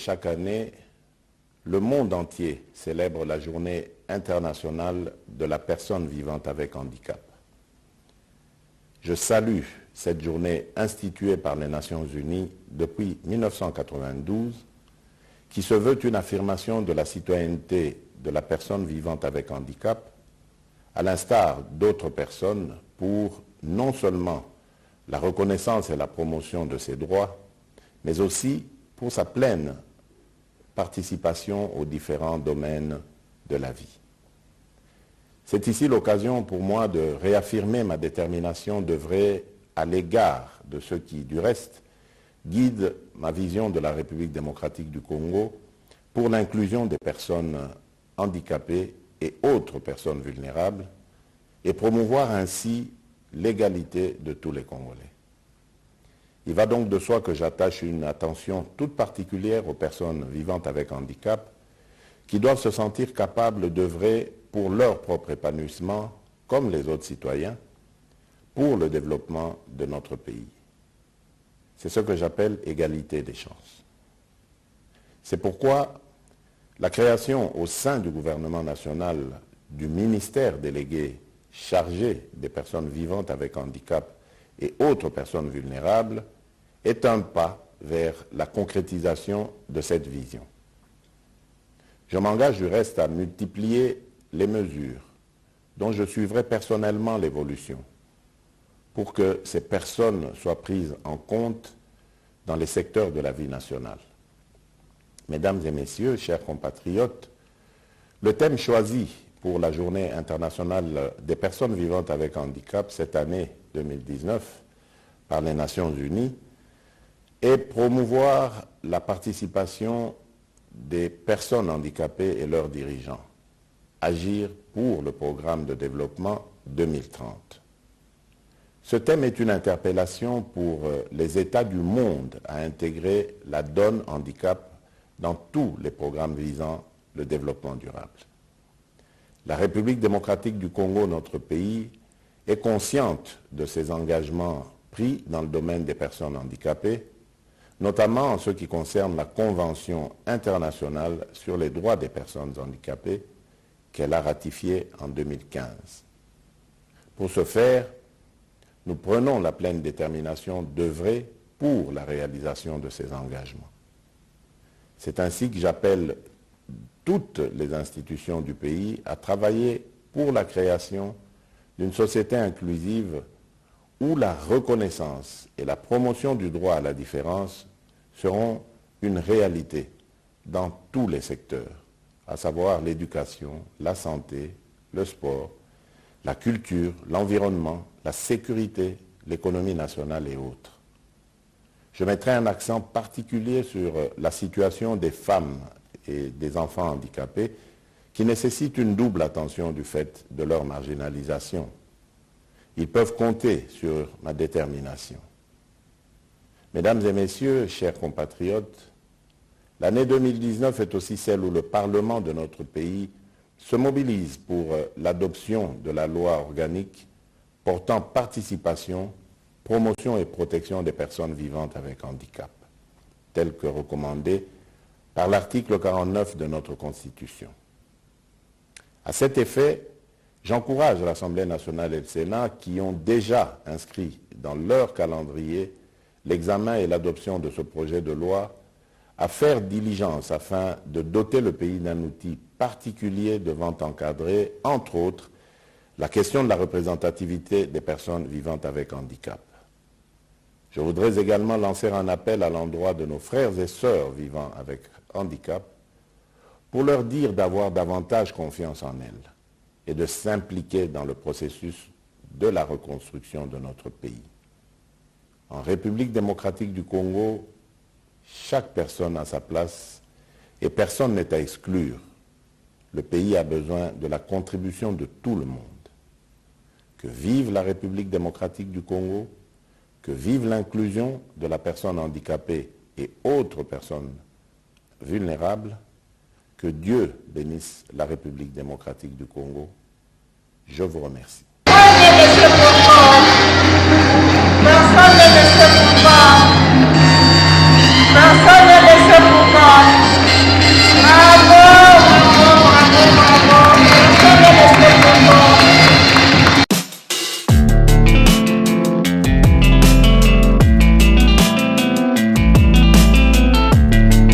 Chaque année, le monde entier célèbre la Journée internationale de la personne vivante avec handicap. Je salue cette journée instituée par les Nations Unies depuis 1992, qui se veut une affirmation de la citoyenneté de la personne vivante avec handicap, à l'instar d'autres personnes, pour non seulement la reconnaissance et la promotion de ses droits, mais aussi pour sa pleine participation aux différents domaines de la vie. C'est ici l'occasion pour moi de réaffirmer ma détermination d'œuvrer à l'égard de ceux qui, du reste, guident ma vision de la République démocratique du Congo pour l'inclusion des personnes handicapées et autres personnes vulnérables et promouvoir ainsi l'égalité de tous les Congolais. Il va donc de soi que j'attache une attention toute particulière aux personnes vivantes avec handicap qui doivent se sentir capables d'œuvrer pour leur propre épanouissement, comme les autres citoyens, pour le développement de notre pays. C'est ce que j'appelle égalité des chances. C'est pourquoi la création au sein du gouvernement national du ministère délégué chargé des personnes vivantes avec handicap et autres personnes vulnérables est un pas vers la concrétisation de cette vision. Je m'engage du reste à multiplier les mesures dont je suivrai personnellement l'évolution pour que ces personnes soient prises en compte dans les secteurs de la vie nationale. Mesdames et messieurs, chers compatriotes, le thème choisi pour la Journée internationale des personnes vivantes avec handicap cette année 2019 par les Nations Unies est promouvoir la participation des personnes handicapées et leurs dirigeants, agir pour le programme de développement 2030. Ce thème est une interpellation pour les États du monde à intégrer la donne handicap dans tous les programmes visant le développement durable. La République démocratique du Congo, notre pays, est consciente de ses engagements pris dans le domaine des personnes handicapées, notamment en ce qui concerne la Convention internationale sur les droits des personnes handicapées qu'elle a ratifiée en 2015. Pour ce faire, nous prenons la pleine détermination d'œuvrer pour la réalisation de ces engagements. C'est ainsi que j'appelle toutes les institutions du pays à travailler pour la création d'une société inclusive où la reconnaissance et la promotion du droit à la différence seront une réalité dans tous les secteurs, à savoir l'éducation, la santé, le sport, la culture, l'environnement, la sécurité, l'économie nationale et autres. Je mettrai un accent particulier sur la situation des femmes et des enfants handicapés qui nécessitent une double attention du fait de leur marginalisation. Ils peuvent compter sur ma détermination. Mesdames et messieurs, chers compatriotes, l'année 2019 est aussi celle où le Parlement de notre pays se mobilise pour l'adoption de la loi organique portant participation, promotion et protection des personnes vivantes avec handicap, telle que recommandée par l'article 49 de notre Constitution. À cet effet, j'encourage l'Assemblée nationale et le Sénat qui ont déjà inscrit dans leur calendrier l'examen et l'adoption de ce projet de loi à faire diligence afin de doter le pays d'un outil particulier devant encadrer, entre autres, la question de la représentativité des personnes vivantes avec handicap. Je voudrais également lancer un appel à l'endroit de nos frères et sœurs vivant avec handicap pour leur dire d'avoir davantage confiance en elles et de s'impliquer dans le processus de la reconstruction de notre pays. En République démocratique du Congo, chaque personne a sa place et personne n'est à exclure. Le pays a besoin de la contribution de tout le monde. Que vive la République démocratique du Congo, que vive l'inclusion de la personne handicapée et autres personnes vulnérables, que Dieu bénisse la République démocratique du Congo. Je vous remercie. Personne